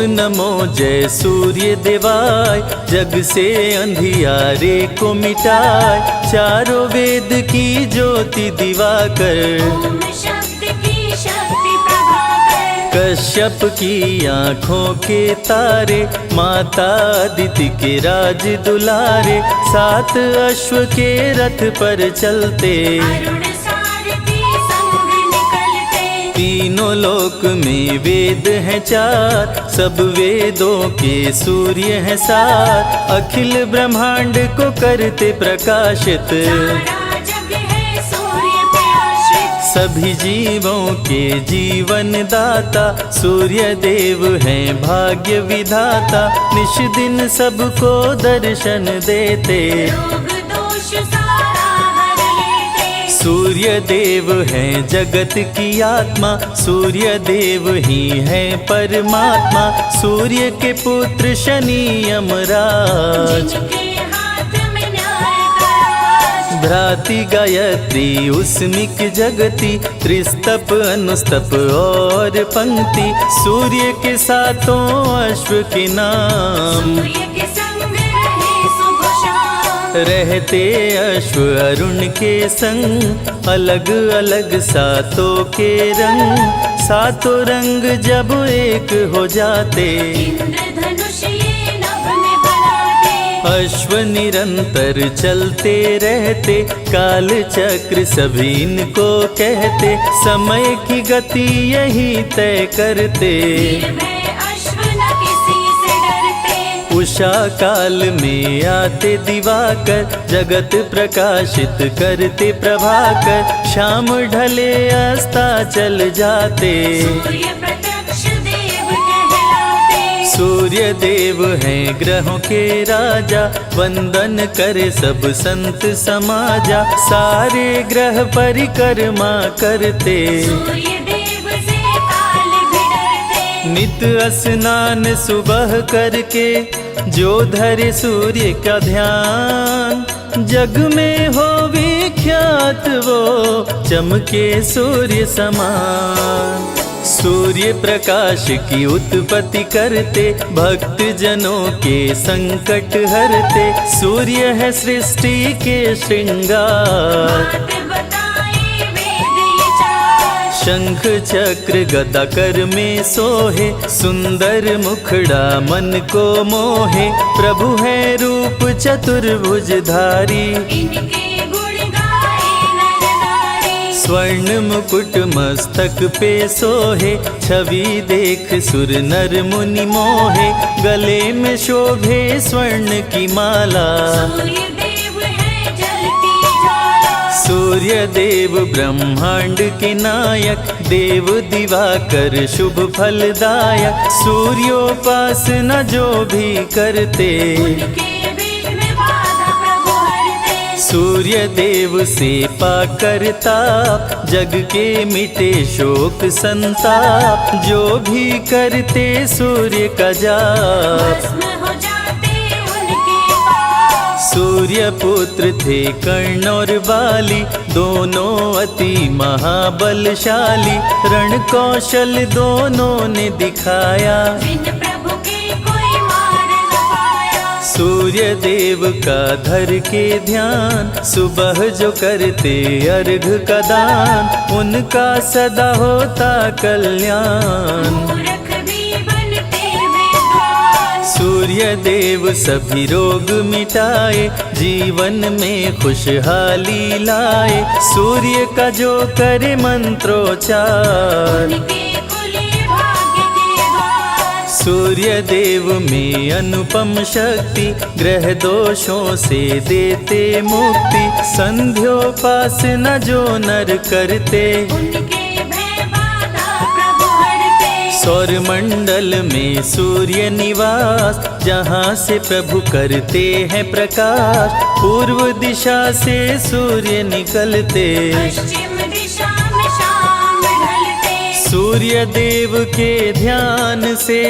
नमो जय सूर्य देवाय, जग से अंधियारे को मिटाए, चारों वेद की ज्योति दिवाकर, ओम शब्द की शक्ति प्रभाकर, कश्यप की आँखों के तारे, माता अदिति के राज दुलारे, सात अश्व के रथ पर चलते, अरुण सारथी संग निकलते, तीनों लोक में वेद हैं चार, सब वेदों के सूर्य हैं सात, अखिल ब्रह्मांड को करते प्रकाशित, सारा जग है सूर्य पे आश्रित, सभी जीवों के जीवन दाता, सूर्य देव हैं भाग्य विधाता, निश दिन सबको दर्शन देते, रोग दोष सारा हर लेते, सूर्य देव हैं जगत की आत्मा, सूर्य देव ही हैं परमात्मा, सूर्य के पुत्र शनि यमराज, जिनके हाथ में न्याय का राज, भ्राति गायत्री उस्मिक जगति, त्रिस्तप अनुस्तप और पंक्ति, सूर्य के सातों अश्व के नाम, सूर्य के संग रहे सुबह शाम, रहते अश्व अरुण के संग, अलग अलग सातों के रंग, सातों रंग जब एक हो जाते, इंद्रधनुष ये नभ में बनाते, अश्व निरंतर चलते रहते, काल चक्र सभी इनको कहते, समय की गति यही तय करते, निर्भय अश्व न किसी से डरते, उषा काल में आते दिवाकर, जगत प्रकाशित करते प्रभाकर, शाम ढले अस्ता चल जाते, सूर्य प्रत्यक्ष देव कहलाते, सूर्य देव हैं ग्रहों के राजा, वंदन करे सब संत समाजा, सारे ग्रह परिक्रमा करते, सूर्य देव से काल भी डरते, नित स्नान सुबह करके, जो धरे सूर्य का ध्यान, जग में हो विख्यात वो, चमके सूर्य समान, सूर्य प्रकाश की उत्पत्ति करते, भक्त जनों के संकट हरते, सूर्य है सृष्टि के श्रृंगार, बात बताए वेद ये चार, शंख चक्र गदा कर में सोहे, सुंदर मुखड़ा मन को मोहे, प्रभु है रूप चतुर्भुजधारी, इनके गुण गाए नर नारी, स्वर्ण मुकुट मस्तक पे सोहे, छवि देख सुर नर मुनि मोहे, गले में शोभे स्वर्ण की माला, सूर्य देव है जलती ज्वाला, सूर्य देव ब्रह्मांड के नायक, देव दिवाकर शुभ फलदायक, सूर्योपासना जो भी करते, उनके विघ्न बाधा प्रभु हरते, सूर्य देव से पाकर ताप, जग के मिटे शोक संताप, जो भी करते सूर्य का जाप, भस्म हो जाते उनके पास, सूर्य पुत्र थे कर्ण और बाली, दोनों अति महाबलशाली, रण कौशल दोनों ने दिखाया, बिन प्रभु के कोई मार न पाया, सूर्य देव का धर के ध्यान, सुबह जो करते अर्घ का दान, उनका सदा होता कल्याण, मूर्ख भी बनते विद्वान, सूर्य देव सभी रोग मिटाए, जीवन में खुशहाली लाए, सूर्य का जो करे मंत्रोच्चार, उनके खुले भाग्य के द्वार, सूर्य देव में अनुपम शक्ति, ग्रह दोषों से देते मुक्ति, संध्योपासना जो नर करते, उनके भय बाधा प्रभु हरते, सौर मंडल में सूर्य निवास, जहाँ से प्रभु करते हैं प्रकाश, पूर्व दिशा से सूर्य निकलते, पश्चिम दिशा में शाम ढलते, सूर्य देव के ध्यान से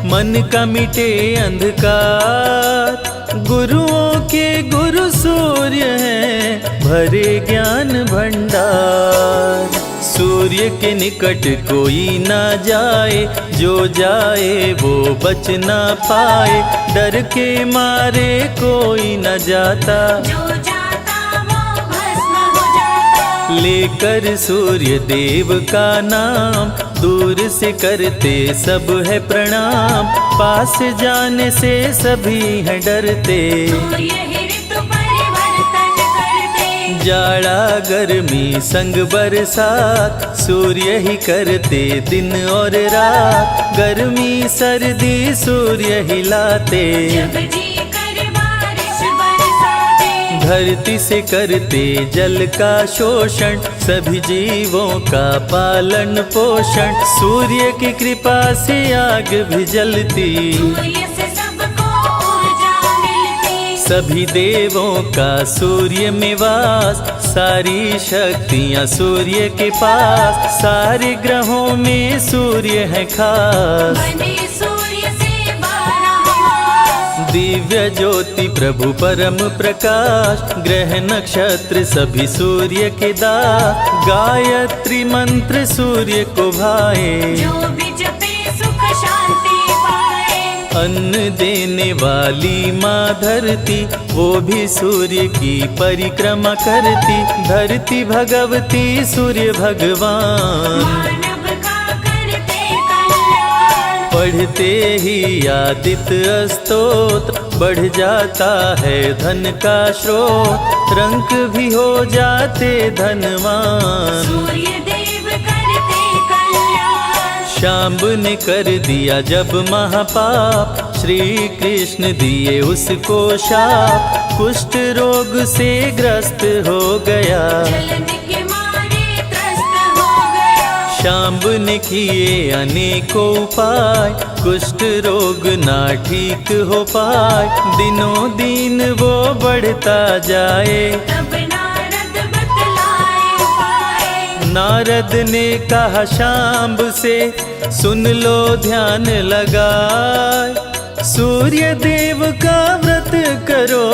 मन का मिटे अंधकार, गुरुओं के गुरु सूर्य हैं भरे ज्ञान भंडार, सूर्य के निकट कोई न जाए, जो जाए वो बच न पाए। डर के मारे कोई न जाता, जो जाता वो भस्म हो जाता। लेकर सूर्य देव का नाम, दूर से करते सब है प्रणाम। पास जाने से सभी हैं डरते, सूर्य ही ऋतु परिवर्तन करते। जाड़ा गर्मी संग बरसात, सूर्य ही करते दिन और रात। गर्मी सर्दी सूर्य ही लाते, जब जी कर बारिश बरसाते। धरती से करते जल का शोषण, सभी जीवों का पालन पोषण। सूर्य की कृपा से आग भी जलती, सूर्य से सबको ऊर्जा मिलती। सभी देवों का सूर्य में वास, सारी शक्तियाँ सूर्य के पास। सारे ग्रहों में सूर्य है खास, बने सूर्य से 12 मास। दिव्य ज्योति प्रभु परम प्रकाश। ग्रह नक्षत्र सभी सूर्य के दास, गायत्री मंत्र सूर्य को भाए। जो भी जपे सुख शांति पाए। अन्न देने वाली माँ धरती, वो भी सूर्य की परिक्रमा करती। धरती भगवती सूर्य भगवान, मानव का करते कल्याण। पढ़ते ही आदित्य स्तोत्र, बढ़ जाता है धन का स्रोत। रंक भी हो जाते धनवान, सूर्य देव करते कल्याण। शाम्ब ने कर दिया जब महापाप, श्री कृष्ण दिए उसको शाप। कुष्ठ रोग से ग्रस्त हो गया, जलन के मारे त्रस्त हो गया। शाम्ब ने किए अनेकों उपाय, कुष्ठ रोग ना ठीक हो पाए। दिनों दिन वो बढ़ता जाए, तब नारद बतलाए उपाय। नारद ने कहा शाम्ब से, सुन लो ध्यान लगाए। सूर्य देव का व्रत करो,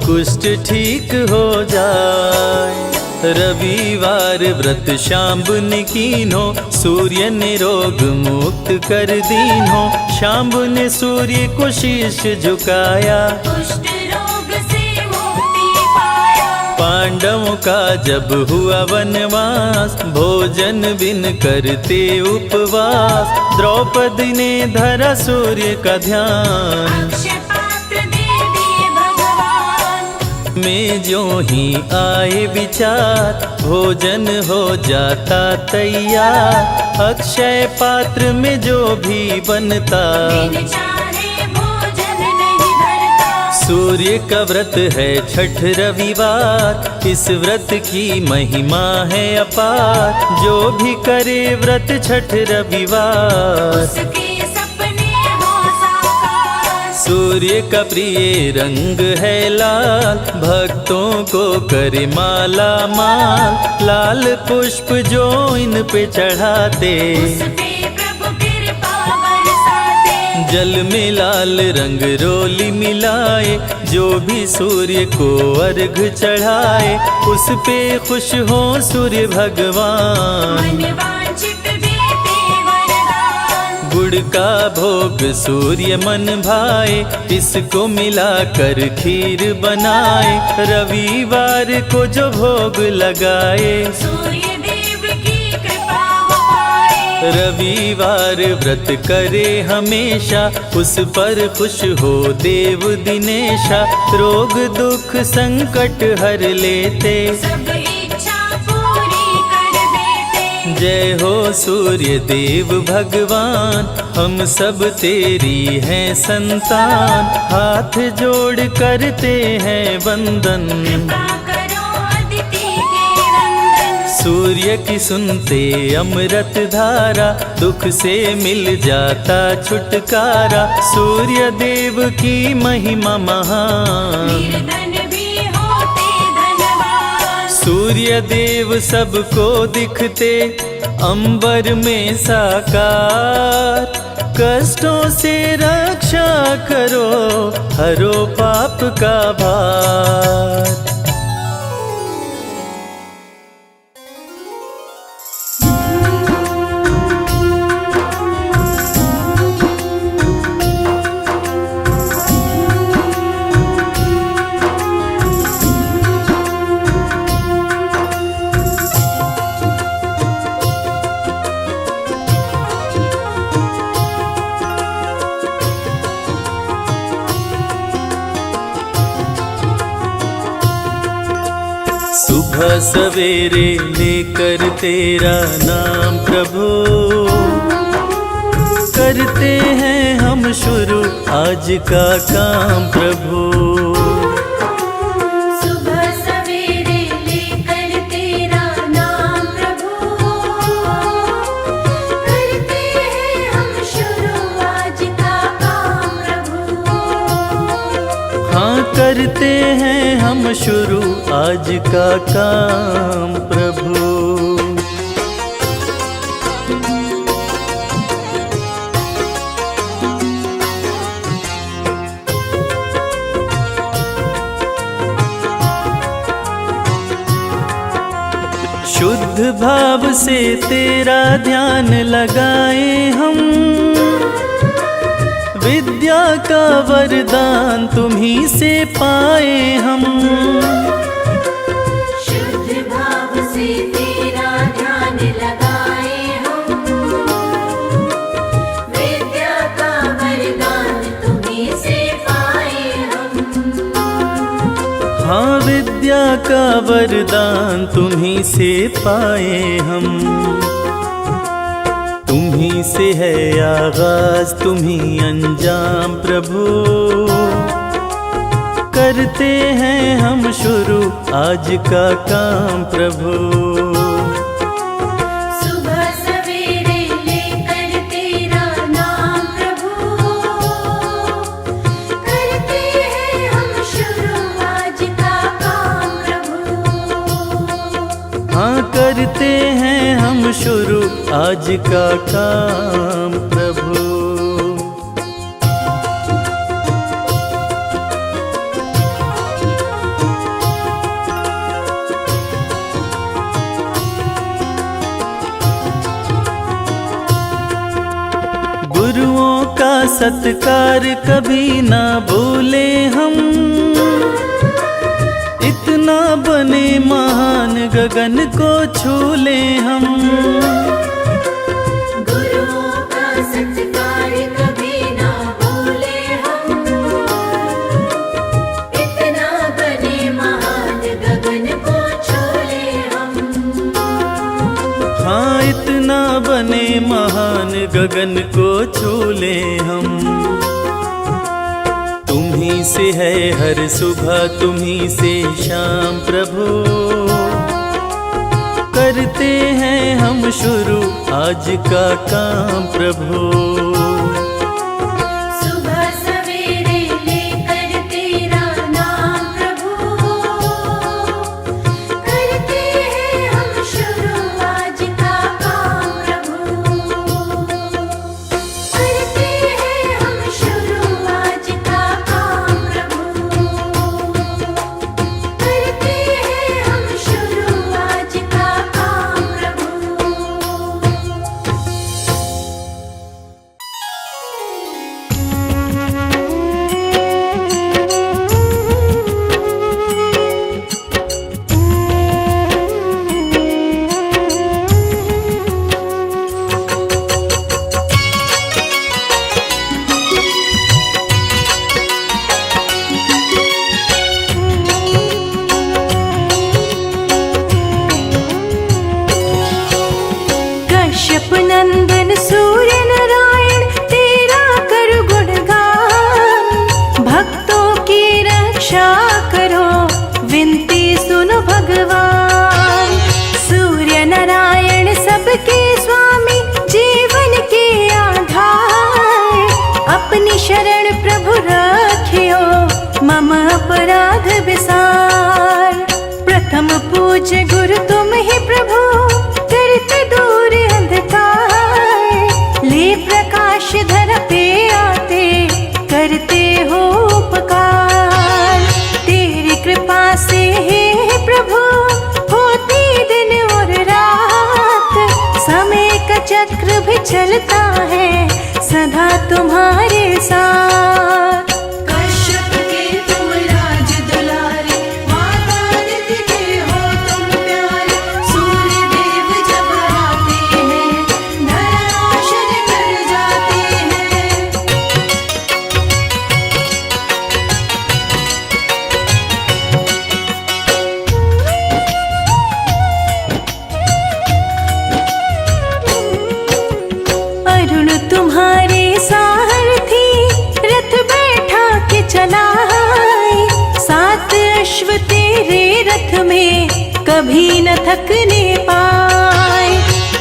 कुष्ठ ठीक हो जाए। रविवार व्रत शाम्ब ने कीन्हो, सूर्य ने रोग मुक्त कर दीन्हो। शाम्ब ने सूर्य को शीश झुकाया, कुष्ठ रोग से मुक्ति पाया। पांडवों का जब हुआ वनवास, भोजन बिन करते उपवास। द्रौपदी ने धरा सूर्य का ध्यान, अक्षय पात्र दे दिए भगवान। में जो ही आए विचार, भोजन हो जाता तैयार। अक्षय पात्र में जो भी बनता, बिन चाहे भोजन नहीं धरता। सूर्य का व्रत है छठ रविवार, इस व्रत की महिमा है अपार। जो भी करे व्रत छठ रविवार, उसके सपने हो साकार। सूर्य का प्रिय रंग है लाल, भक्तों को करे माला माल। लाल पुष्प जो इन पे चढ़ाते, उस पे प्रभु कृपा बरसाते। जल में लाल रंग रोली मिलाए। जो भी सूर्य को अर्घ चढ़ाए, उस पे खुश हो सूर्य भगवान। मन वांछित देते वरदान। गुड़ का भोग सूर्य मन भाए, इसको मिलाकर खीर बनाए। रविवार को जो भोग लगाए, सूर्य देव की कृपा हो पाए। रविवार व्रत करे हमेशा, उस पर खुश हो देव दिनेशा। रोग दुख संकट हर लेते, सब इच्छा पूरी कर देते। जय हो सूर्य देव भगवान, हम सब तेरी हैं संतान। हाथ जोड़ करते हैं वंदन, कृपा करो अदिति के नंदन। सूर्य की सुनते अमृत धारा, दुख से मिल जाता छुटकारा। सूर्य देव की महिमा महान, निर्धन भी होते धनवान। सूर्य देव सबको दिखते अंबर में साकार। कष्टों से रक्षा करो, हरो पाप का भार। सुबह सवेरे लेकर तेरा नाम प्रभु, करते हैं हम शुरू आज का काम प्रभु। सुबह सवेरे लेकर तेरा नाम प्रभु, करते हैं हम शुरू आज का काम प्रभु। हाँ करते हैं हम शुरू आज का काम प्रभु। शुद्ध भाव से तेरा ध्यान लगाए हम, विद्या का वरदान तुम्ही से पाए हम। शुद्ध भाव से तेरा ध्यान लगाए हम, विद्या का वरदान तुम्हीं से पाए हम। हाँ विद्या का वरदान तुम्ही से पाए हम। तुम्ही से है आगाज तुम्ही अंजाम प्रभु, करते हैं हम शुरू आज का काम प्रभु। सुबह सवेरे लेकर तेरा नाम प्रभु, करते हैं हम शुरू आज का काम प्रभु। हाँ करते हैं हम शुरू आज का काम प्रभु। गुरुओं का सत्कार कभी ना भूले हम, इतना बने महान गगन को छू ले हम। गुरुओं का सत्कार कभी ना भूले हम, इतना बने महान गगन को छोले हम। हाँ इतना बने महान गगन को छू ले हम। तुम्ही से है हर सुबह तुम्ही से शाम प्रभु, करते हैं हम शुरू आज का काम प्रभु। सुबह सवेरे लेकर तेरा नाम प्रभु, करते हैं हम शुरू आज का काम प्रभु। करते हैं हम शुरू आज का काम प्रभु, करते हैं हम शुरू आज का काम प्रभु। कश्यप नंदन सूर्य नारायण तेरा करो गुणगान, भक्तों की रक्षा करो विनती सुनो भगवान। सूर्य नारायण सबके स्वामी जीवन के आधार, अपनी शरण प्रभु रखियो मम अपराध विसार। प्रथम पूज्य गुरु तुम ही प्रभु, करते दूर अंधकार। ले प्रकाश धर पे आते करते हो उपकार। तेरी कृपा से हे प्रभु होती दिन और रात, समय का चक्र भी चलता है सदा तुम्हारे साथ। कश्यप के तुम राज दुलारे, माता निधि के हो तुम प्यारे। सूर्य देव जब आते हैं धराशायी कर जाते हैं। कभी न थकने पाए।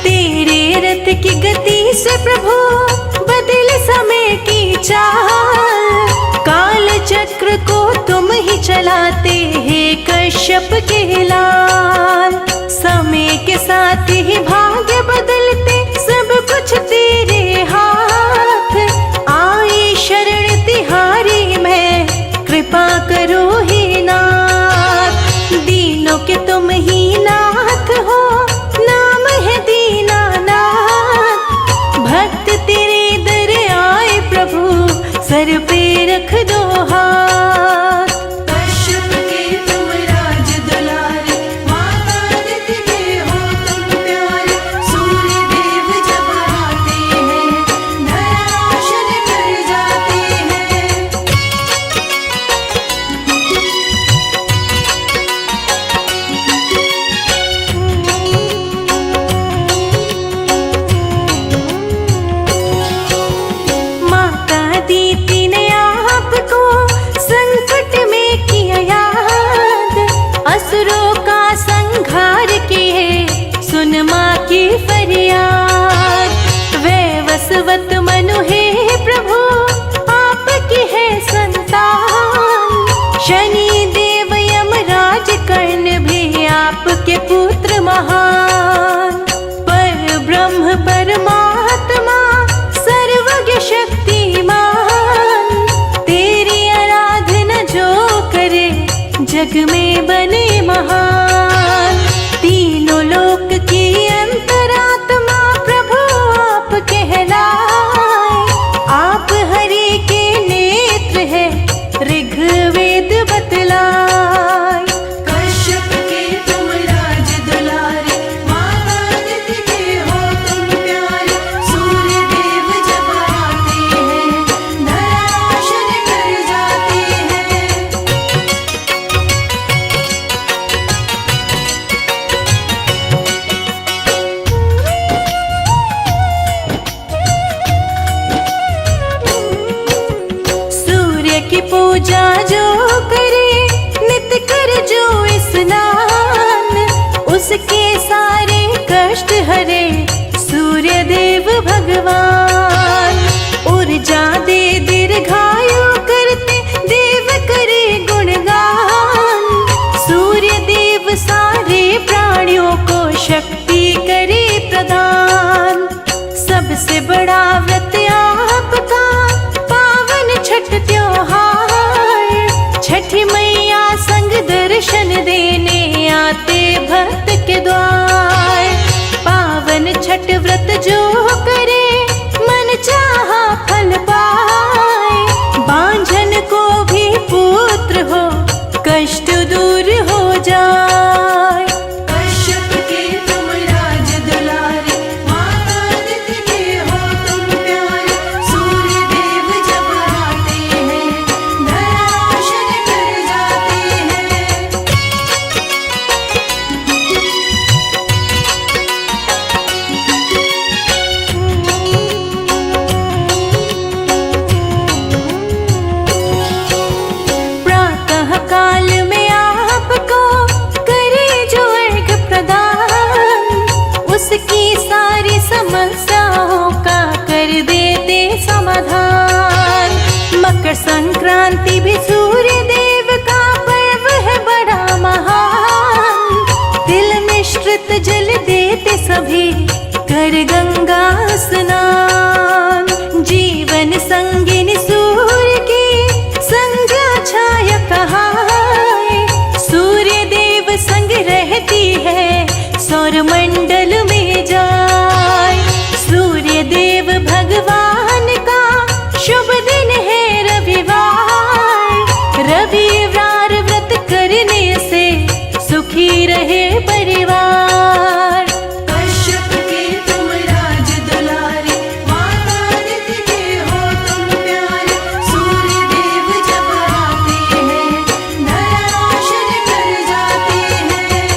तेरे रथ की गति से प्रभु बदल समय की चाल। काल चक्र को तुम ही चलाते हैं कश्यप के लाल। समय के साथ ही भाग्य बदलते सब कुछ तेरे हाथ। आए शरण तिहारी मैं, कृपा करो हे नाथ। दीनों के तुम ही नाथ हो, नाम है दीनानाथ। भक्त तेरे दर आए प्रभु, सर पे रख दो हाथ। कश्यप के तुम राज दुलारे, माता आदित्य के हो तुम प्यारे। सूर्य देव जब आते हैं, धराशायी कर जाते हैं। माता दीति ने आपको संकट में किया याद। असुरों का संहार किए, सुन माँ की फरियाद। वैवस्वत मनु है प्रभु, आपकी है संतान। शनि देव यमराज कर्ण भी आपके पुत्र महान। पर ब्रह्म परमात्मा सर्वज्ञ शक्तिमान। तेरी आराधना जो करे, जग में बने महान। तीनों लोक की अंतरात्मा प्रभु आप कहलाए। आप हरि के नेत्र है, ऋग्वेद बतलाए। कश्यप के तुम राज दुलारे, माता आदित्य के हो तुम प्यारे। सूर्य देव जब आते हैं, धराशायी कर जाते हैं। सूर्य की पूजा जो करे, नित कर जो स्नान। उसके सारे कष्ट हरे, सूर्य देव भगवान। ऊर्जा दे दीर्घायु करते, देव करे गुणगान। सूर्य देव सारे प्राणियों को शक्ति करे प्रदान। सबसे बड़ा व्रत आपका पावन छठ त्योहार। छठी मैया संग दर्शन देने आते भक्त के द्वार। पावन छठ व्रत जो करे, मन चाहा फल पाए। बांझन को भी पुत्र हो, कष्ट दूर हो जाए। कश्यप के तुम राज दुलारे, माता आदित्य के हो तुम प्यारे। सूर्य देव जब आते हैं, धराशायी कर जाते हैं। प्रातः काल में आपको करे जो अर्घ प्रदान। उसकी सारी समस्याओं का कर देते समाधान। मकर संक्रांति भी सूर्य देव का पर्व है बड़ा महान। तिल मिश्रित जल देते सभी, कर गंगा स्नान। जीवन संगिनी सूर्य की संज्ञा छाया कहाए। सूर्य देव संग रहती है, सौर मंडल में जाए। सूर्य देव भगवान का शुभ दिन है रविवार। रविवार व्रत करने से सुखी रहे परिवार। कश्यप के तुम राज दुलारे, माता आदित्य के हो तुम प्यारे। सूर्य देव जब आते हैं, धराशायी कर जाते हैं।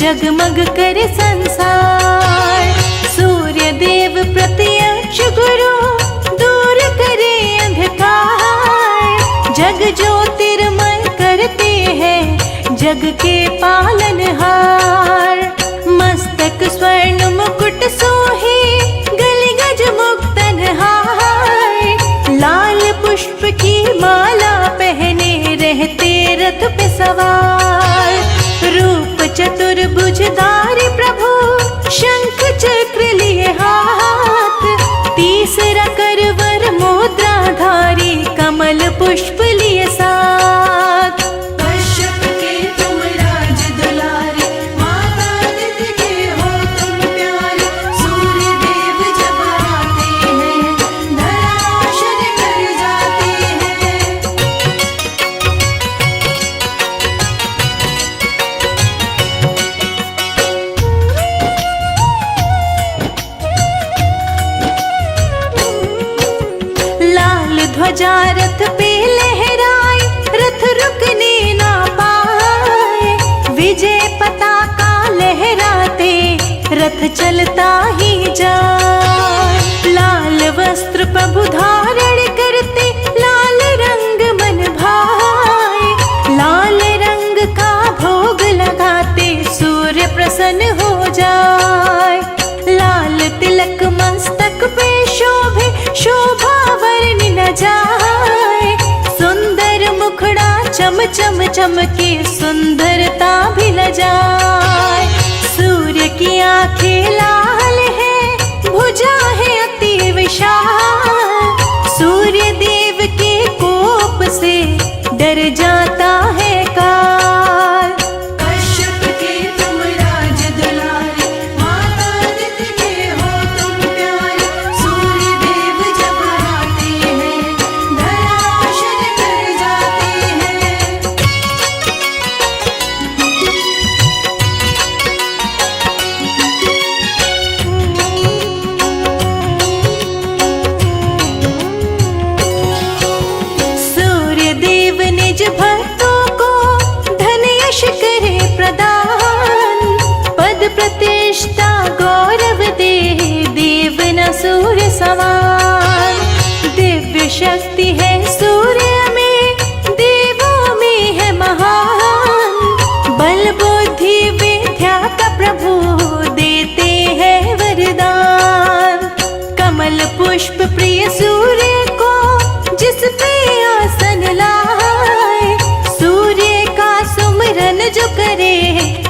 जगमग करे संसार। सूर्य देव प्रत्यक्ष गुरु दूर करे अंधकार। जग ज्योतिर्मय करते हैं जग के पालनहार। मस्तक स्वर्ण मुकुट सोहे गले गज मुक्तन हार। लाल पुष्प की माला पहने रहते रथ पे सवार। रूप चतुर्भुजधारी प्रभु शंख चक्र लिए हाथ। तीसरा करवर मुद्राधारी कमल पुष्प लिए साथ। कश्यप के तुम राज दुलारे, माता अदिति के हो तुम प्यारे। सूर्य देव जब आते हैं धराशायी कर जाते हैं। लाल ध्वजा रथ पे लहराए, रथ रुकने ना पाए। विजय पताका लहराते रथ चलता ही जाए। लाल वस्त्र प्रभु धारण करते लाल रंग मन भाए। लाल रंग का भोग लगाते सूर्य प्रसन्न हो जाए। लाल तिलक मस्तक पे शोभे शोभा वर्णि न जाए। सुंदर मुखड़ा चम चम चमके सुंदरता भी न जाए। सूर्य की आंखें लाल है, भुजा है अति विशाल। सूर्य देव के कोप से डर जाता है काल। कश्यप के तुम राज दुलारे, माता अदिति के हो तुम प्यारे। सूर्य देव जब आते हैं धराशायी कर जाते हैं। सूर्य देव निज भक्तों को धन यश करे प्रदान। पद प्रतिष्ठा गौरव दे देव न सूर्य समान। दिव्य शक्ति है सूर्य में, देवों में है महान। बल बुद्धि विद्या का प्रभु देते हैं वरदान। कमल पुष्प प्रिय सूर्य को जिस पे आसन लाए। सूर्य का सुमिरन जो करे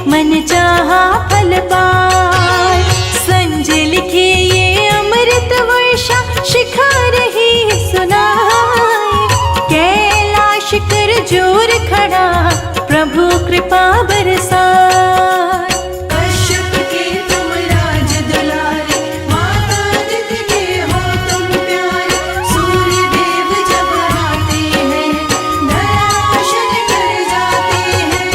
मन चाहा फल पाए। संजय लिखे ये अमृत वर्षा शिखा रही सुनाए। कैलाश कर जोर खड़ा प्रभु कृपा बरसाए। कश्यप के तुम राज दुलारे, माता अदिति के हो तुम प्यारे। सूर्य देव जब आते हैं धराशायी कर जाते हैं।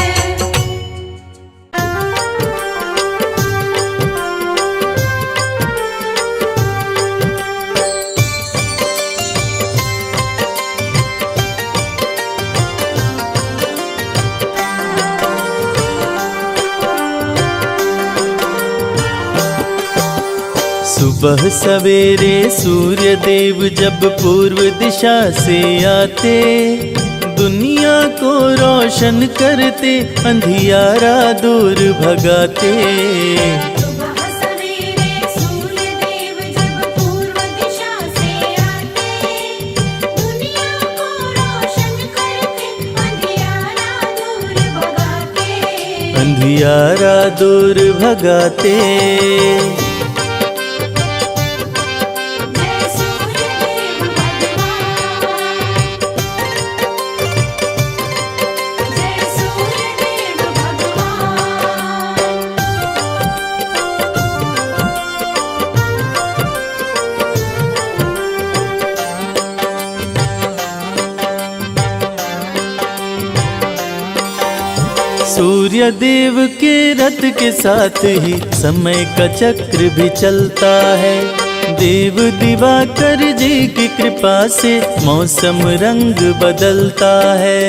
सुबह सवेरे सूर्य देव जब पूर्व दिशा से आते। दुनिया को रोशन करते, अंधियारा दूर भगाते। सुबह सवेरे सूर्य देव जब पूर्व दिशा से आते। दुनिया को रोशन करते, अंधियारा दूर भगाते। अंधियारा दूर भगाते। जय सूर्य देव भगवान, जय सूर्य देव भगवान। सूर्य देव के रथ के साथ ही समय का चक्र भी चलता है। देव दिवाकर जी की कृपा से मौसम रंग बदलता है।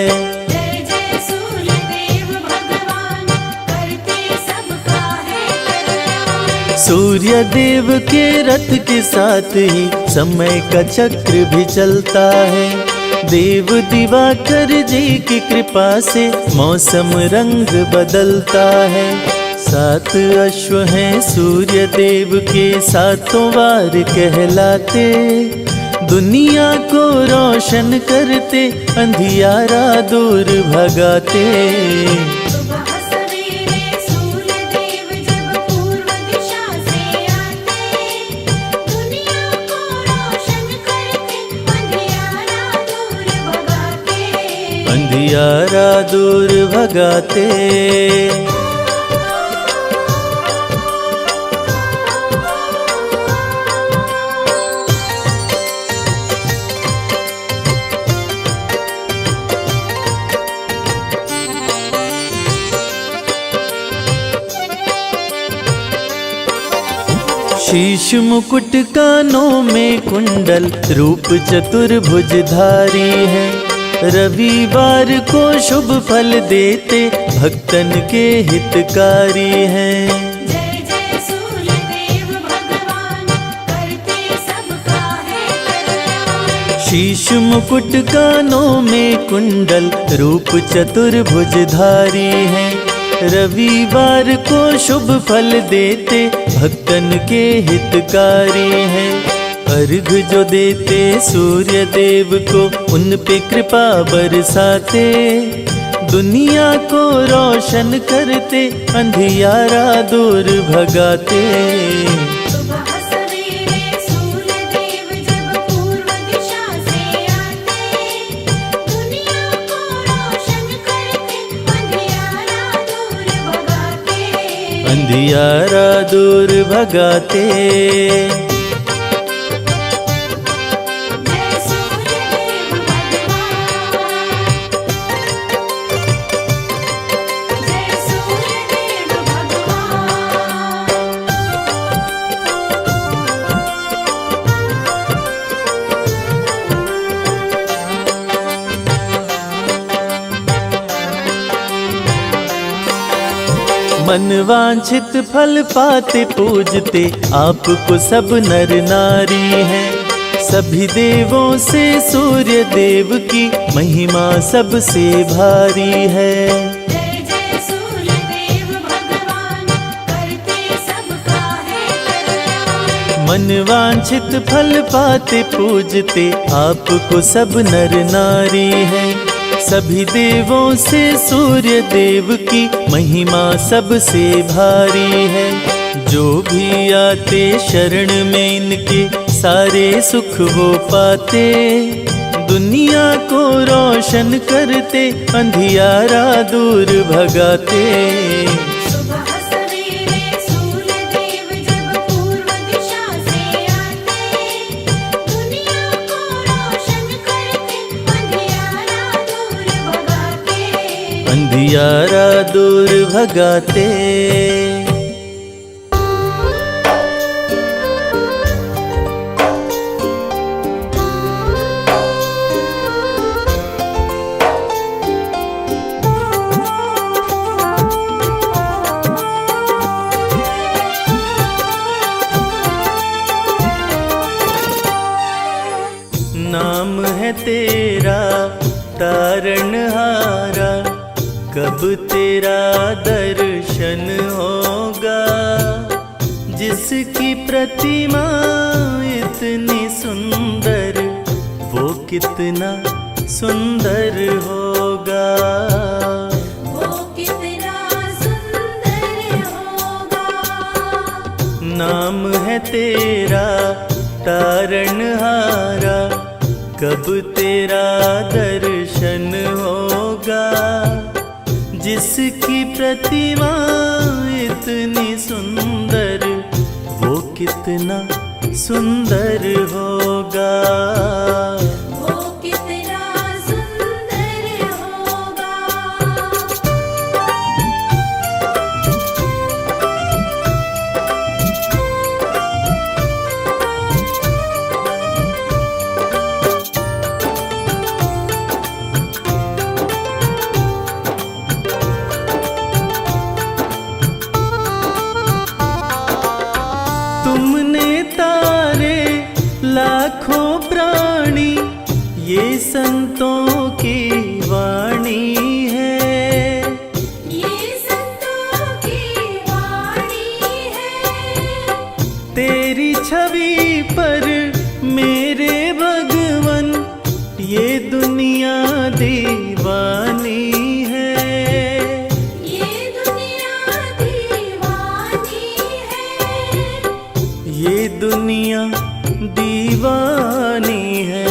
जय जय सूर्य देव भगवान, करते सब सूर्य देव के रथ के साथ ही समय का चक्र भी चलता है। देव दिवाकर जी की कृपा से मौसम रंग बदलता है। 7 अश्व हैं सूर्य देव के, 7 वार कहलाते, दुनिया को रोशन करते, अंधियारा दूर भगाते। सुबह सवेरे सूर्य देव जब पूर्व दिशा से आते, दुनिया को रोशन करते, अंधियारा दूर भगाते। अंधियारा दूर भगाते। शीश मुकुट कानों में कुंडल, रूप चतुर्भुजधारी है। रविवार को शुभ फल देते, भक्तन के हितकारी हैं। जय जय सूर्य देव भगवान, करते सबका है कल्याण। शीश मुकुट कानों में कुंडल, रूप चतुर्भुजधारी है। रविवार को शुभ फल देते, भक्तन के हितकारी हैं। अर्घ जो देते सूर्य देव को, उन पे कृपा बरसाते, दुनिया को रोशन करते, अंधियारा दूर भगाते। सुबह सवेरे सूर्य देव जब पूर्व दिशा से आते, दुनिया को रोशन करते, अंधियारा दूर भगाते। अंधियारा दूर भगाते। जय सूर्य देव भगवान, जय सूर्य देव भगवान। मनवांछित फल पाते पूजते, आपको सब नर नारी हैं। सभी देवों से सूर्य देव की महिमा सबसे भारी है। जय जय सूर्य देव भगवान, करते सबका है कल्याण। मनवांछित फल पाते पूजते, आपको सब नर नारी हैं। सभी देवों से सूर्य देव की महिमा सबसे भारी है। जो भी आते शरण में इनके, सारे सुख वो पाते, दुनिया को रोशन करते, अंधियारा दूर भगाते। सुबह सवेरे सूर्य देव जब पूर्व दिशा से आते, दुनिया को रोशन करते, अंधियारा दूर भगाते। अंधियारा दूर भगाते। नाम है तेरा तारणहारा, कब तेरा दर्शन होगा। जिसकी प्रतिमा इतनी सुंदर, वो कितना सुंदर होगा। वो कितना सुंदर होगा। नाम है तेरा तारणहारा, कब तेरा दर्शन होगा। जिसकी प्रतिमा इतनी सुंदर, वो कितना सुंदर होगा। वो कितना सुंदर होगा। ये संतों की वाणी है, ये संतों की वाणी है। तेरी छवि पर मेरे भगवन ये दुनिया दीवानी है, ये दुनिया दीवानी है, ये दुनिया दीवानी है।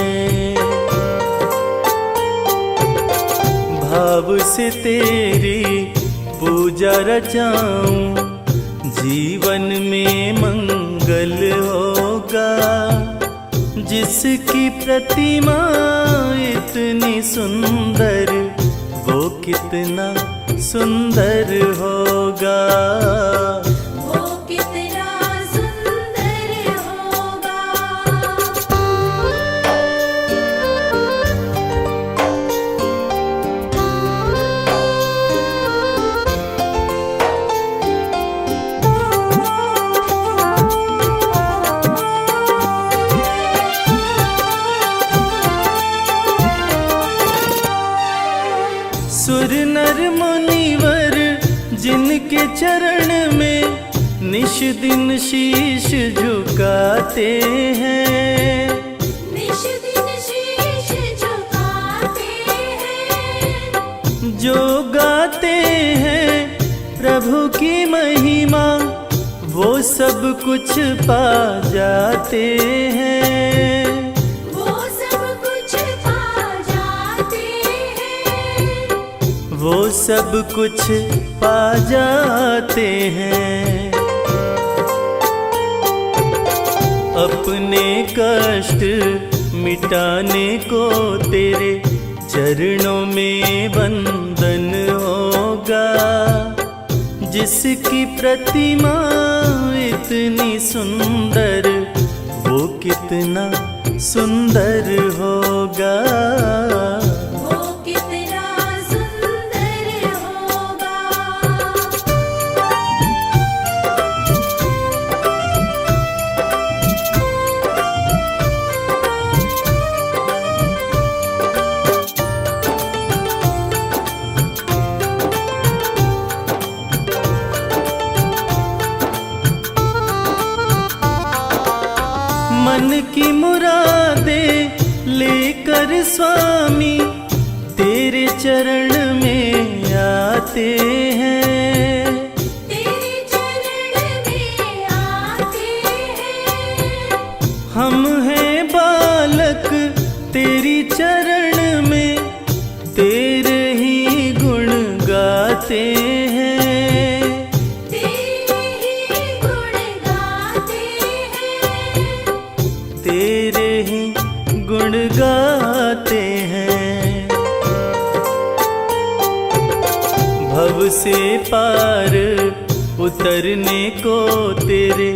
भाव से तेरी पूजा रचाऊं, जीवन में मंगल होगा। जिसकी प्रतिमा इतनी सुंदर, वो कितना सुंदर होगा। वो कितना सुंदर होगा। सुर नर मुनिवर जिनके चरण में निश दिन शीश झुकाते हैं, निश दिन शीश झुकाते हैं, जो गाते हैं प्रभु की महिमा, वो सब कुछ पा जाते हैं, वो सब कुछ पा जाते हैं, वो सब कुछ पा जाते हैं। अपने कष्ट मिटाने को तेरे चरणों में वंदन होगा। जिसकी प्रतिमा इतनी सुंदर, वो कितना सुंदर होगा। वो कितना सुंदर होगा। मन की मुरादे लेकर स्वामी तेरे चरण में आते हैं, तेरे चरण में आते हैं, हम हैं बालक तेरी चरण में, तेरे ही गुण गाते हैं, तेरे ही गुण गाते हैं, तेरे ही गुण गाते हैं। भव से पार उतरने को तेरे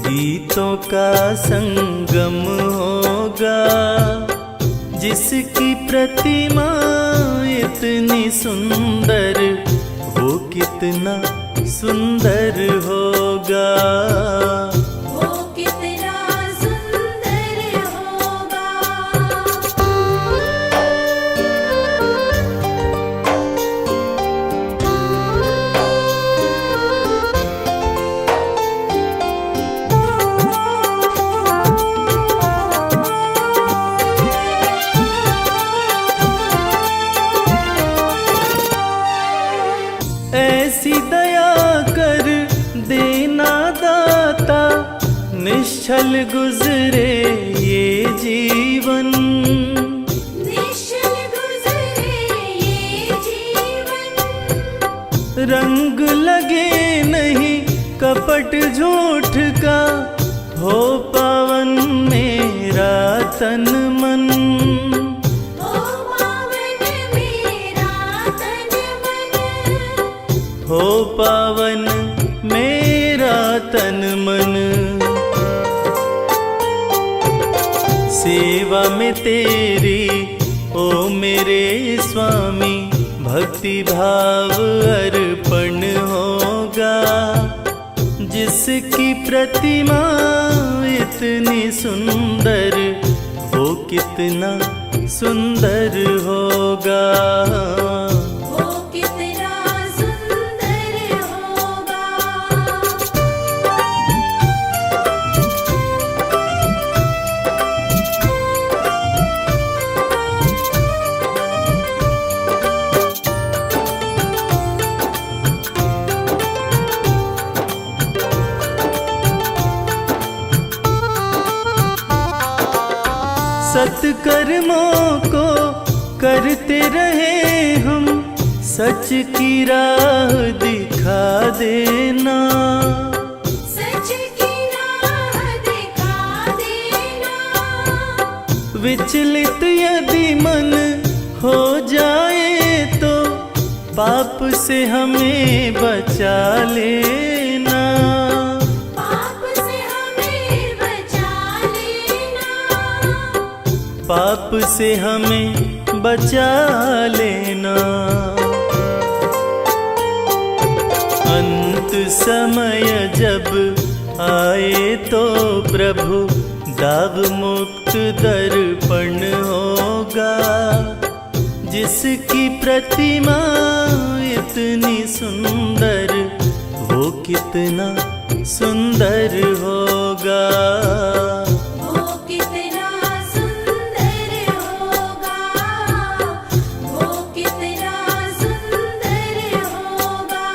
गीतों का संगम होगा। जिसकी प्रतिमा इतनी सुंदर, वो कितना सुंदर होगा। वो कितना सुंदर होगा। ऐसी दया कर देना दाता, निश्चल गुजरे ये जीवन। निश्चल गुजरे ये जीवन, रंग लगे नहीं कपट झूठ का, हो पावन मेरा तन मन। ओ पावन मेरा तन मन, हो पावन मेरा तन मन। सेवा में तेरी ओ मेरे स्वामी, भक्ति भाव अर्पण होगा। जिसकी प्रतिमा इतनी सुंदर, वो कितना सुंदर होगा। वो कितना सुंदर होगा। सत्कर्मों को करते रहे हम, सच की राह दिखा देना। सच की राह दिखा देना। विचलित यदि मन हो जाए तो पाप से हमें बचा लेना। पाप से हमें बचा लेना। पाप से हमें बचा लेना। अंत समय जब आए तो प्रभु दाव मुक्त दर्पण होगा। जिसकी प्रतिमा इतनी सुंदर, वो कितना सुंदर होगा। वो कितना सुंदर होगा। वो कितना सुंदर होगा।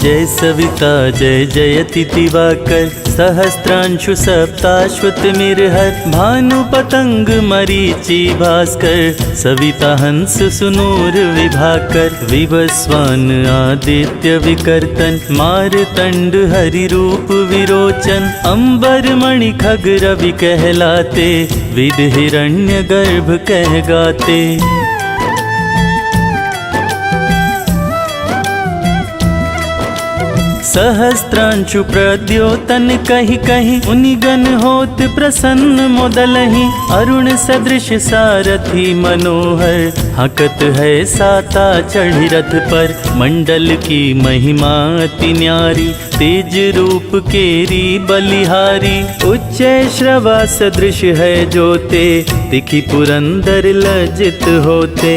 जय सविता जय जयति दिवाकर, सहस्त्रांशु सप्ताश्वतमिर्हर। भानु पतंग मरीचि भास्कर, सविता हंस सुनूर विभाकर। विवस्वान आदित्य विकर्तन, मारतंड हरि रूप विरोचन। अंबर मणि खग रवि कहलाते, विद हिरण्य गर्भ कह गाते। सहस्त्रांशु प्रद्योतन कहि कहि, मुनिगण होत प्रसन्न मोदलहि। अरुण सदृश सारथी मनोहर, हकत है साता चढ़ी रथ पर। मंडल की महिमा अति न्यारी, तेज रूप केरी बलिहारी। उच्च श्रवा सदृश है जोते, दिखि पुरंदर लज्जित होते।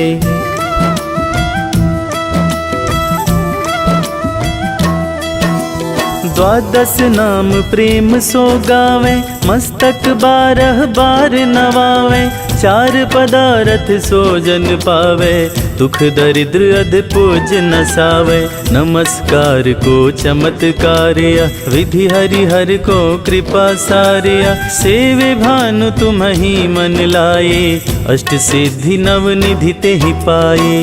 द्वादश नाम प्रेम सो गावे, मस्तक 12 बार नवावे। 4 पदारथ सो जन पावे, दुख दरिद्र अध पूज नसावे। नमस्कार को चमत्कार्य, विधि हरि हर को कृपा सार्य। सेवे भानु तुम ही मन लाए, अष्ट सिद्धि नव निधि ते ही पाए।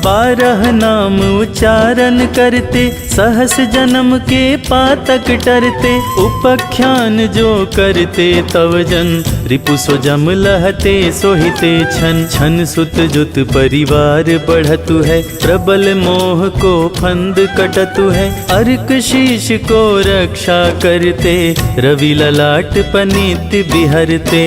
12 नाम उच्चारण करते, सहस जन्म के पातक टरते। उपख्यान जो करते तव जन, रिपु सो जम लहते सोहिते छन। छन सुत जुत परिवार बढ़तु है, प्रबल मोह को फंद कटतु है। अर्क शीश को रक्षा करते, रवि ललाट पनीत बिहरते।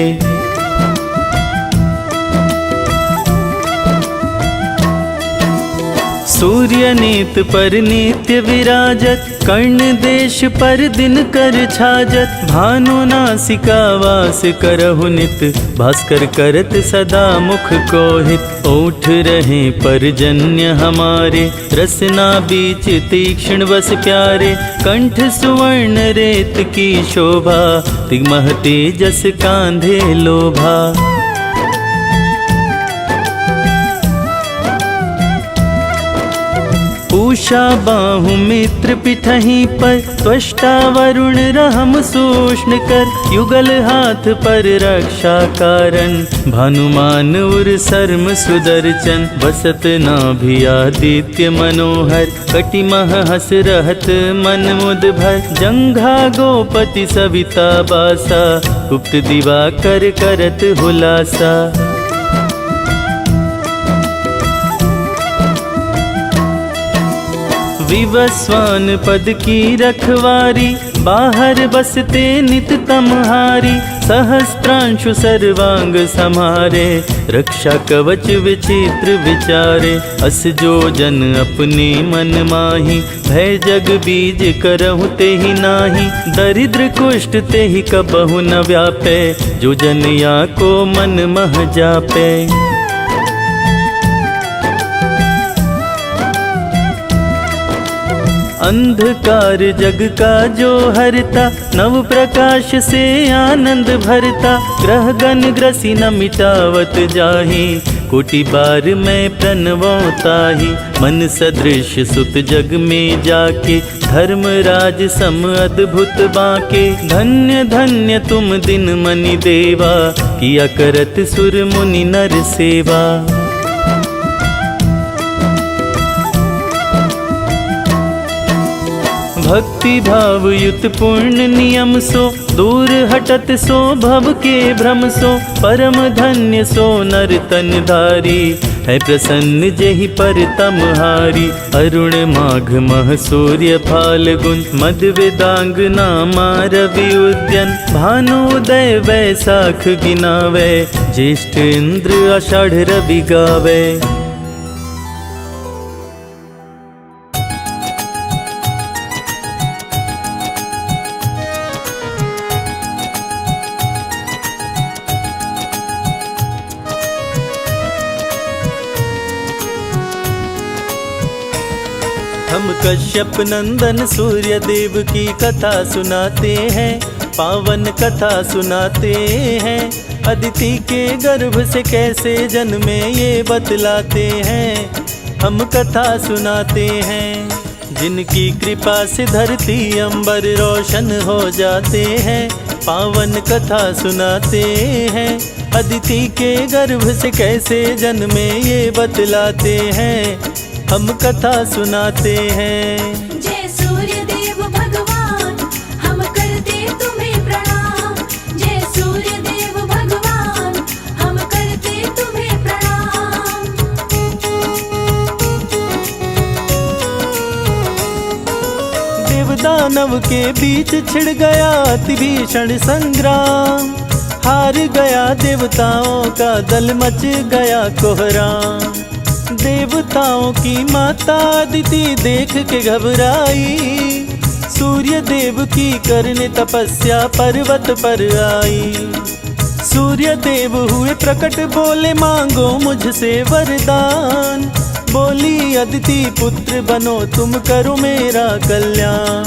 सूर्य नीत पर नित्य विराजत, कर्ण देश पर दिन कर छाजत। भानु नासिका वास करहु नित, भास्कर करत सदा मुख को हित। ओठ रहे परजन्य हमारे, रसना बीच तीक्ष्ण बस प्यारे। कंठ सुवर्ण रेत की शोभा, तिगमह तेजस कांधे लोभा। पूषा बाहु मित्र पिठहीं पर, त्वष्टा वरुण रहम सूष्ण कर। युगल हाथ पर रक्षा कारण, भानुमान उर सर्म सुदर्शन। बसत नाभि आदित्य मनोहर, कटिमह हस रहत मन मुद भर। जंघा गोपति सविता बासा, गुप्त दिवाकर करत हुलासा। विवस्वान पद की रखवारी, बाहर बसते नित तमहारी, सहस्त्रांशु सर्वांग समारे, रक्षा कवच विचित्र विचारे, अस जो जन अपने मन माही, भय जग बीज करहु ते ही नाही, दरिद्र कुष्ठ ते ही कबहु न व्यापे, जो जन या को मन मह जापे। अंधकार जग का जो हरता, नव प्रकाश से आनंद भरता, ग्रह गण ग्रसी न मिटावत जाहि, कोटि बार मैं प्रणवताहि, मन सदृश सुत जग में जाके, धर्मराज सम अद्भुत बाके, धन्य धन्य तुम दिन मनि देवा, किया करत सुर मुनि नर सेवा। भक्ति भाव युत पूर्ण नियम सो, दूर हटत सो भव के भ्रम सो, परम धन्य सो नर तन धारी, है प्रसन्न जेहि पर तमहारी, अरुण माघ मह सूर्य फाल्गुन, मद वेदांग नामा रवि उद्यन, भानुदय वैसाख गिनावे, ज्येष्ठ इंद्र आषाढ़ रवि गावे। हम कश्यप नंदन सूर्य देव की कथा सुनाते हैं, पावन कथा सुनाते हैं, अदिति के गर्भ से कैसे जन्मे ये बतलाते हैं, हम कथा सुनाते हैं। जिनकी कृपा से धरती अंबर रोशन हो जाते हैं, पावन कथा सुनाते हैं, अदिति के गर्भ से कैसे जन्मे ये बतलाते हैं, हम कथा सुनाते हैं। जय सूर्य देव भगवान, हम करते तुम्हें प्रणाम, जय सूर्य देव भगवान, हम करते तुम्हें प्रणाम। देवदानव के बीच छिड़ गया अति भीषण संग्राम, हार गया देवताओं का दल, मच गया कोहराम। देवताओं की माता अदिति देख के घबराई, सूर्य देव की करने तपस्या पर्वत पर आई। सूर्य देव हुए प्रकट बोले मांगो मुझसे वरदान, बोली अदिति पुत्र बनो तुम करो मेरा कल्याण।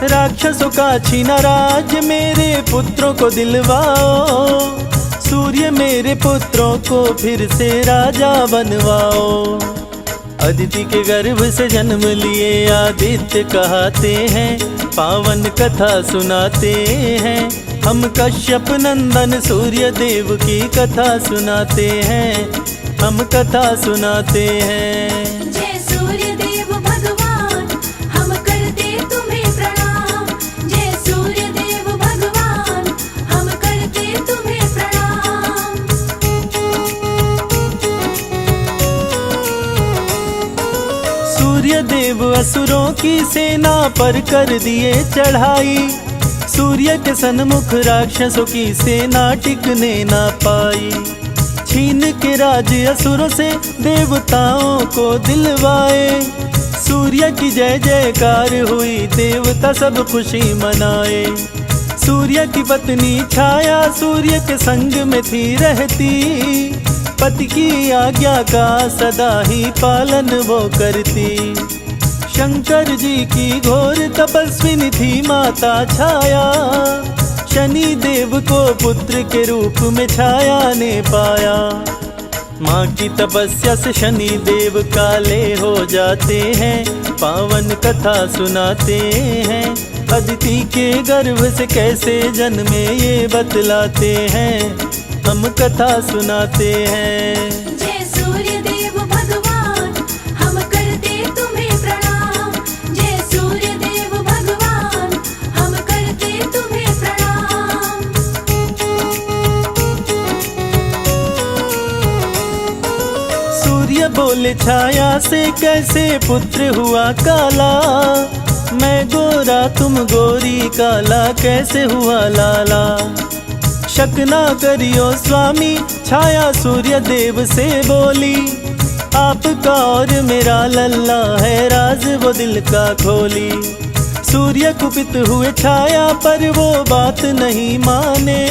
राक्षसों का छीना राज्य मेरे पुत्रों को दिलवाओ, सूर्य मेरे पुत्रों को फिर से राजा बनवाओ। अदिति के गर्भ से जन्म लिए आदित्य कहते हैं, पावन कथा सुनाते हैं, हम कश्यप नंदन सूर्य देव की कथा सुनाते हैं, हम कथा सुनाते हैं। जय सूर्य देव भगवान, हम करते तुम्हें प्रणाम, जय सूर्य देव भगवान, हम करते तुम्हें प्रणाम। सूर्य देव असुरों की सेना पर कर दिए चढ़ाई, सूर्य के सन्मुख राक्षसों की सेना टिकने ना पाई। छीन के राज असुरों से देवताओं को दिलवाए, सूर्य की जय जयकार हुई देवता सब खुशी मनाए। सूर्य की पत्नी छाया सूर्य के संग में थी रहती, पति की आज्ञा का सदा ही पालन वो करती। शंकर जी की घोर तपस्विनी थी माता छाया, शनि देव को पुत्र के रूप में छाया ने पाया। माँ की तपस्या से शनि देव काले हो जाते हैं, पावन कथा सुनाते हैं। अदिति के गर्भ से कैसे जन्मे ये बतलाते हैं, हम कथा सुनाते हैं। जय सूर्य देव भगवान, हम करते तुम्हें प्रणाम, जय सूर्य देव भगवान, हम करते तुम्हें प्रणाम। सूर्य बोले छाया से कैसे पुत्र हुआ काला, मैं गोरा तुम गोरी, काला कैसे हुआ लाला। शक ना करियो स्वामी, छाया सूर्य देव से बोली। आपका और मेरा लल्ला है, राज वो दिल का खोली। सूर्य कुपित हुए छाया पर वो बात नहीं माने।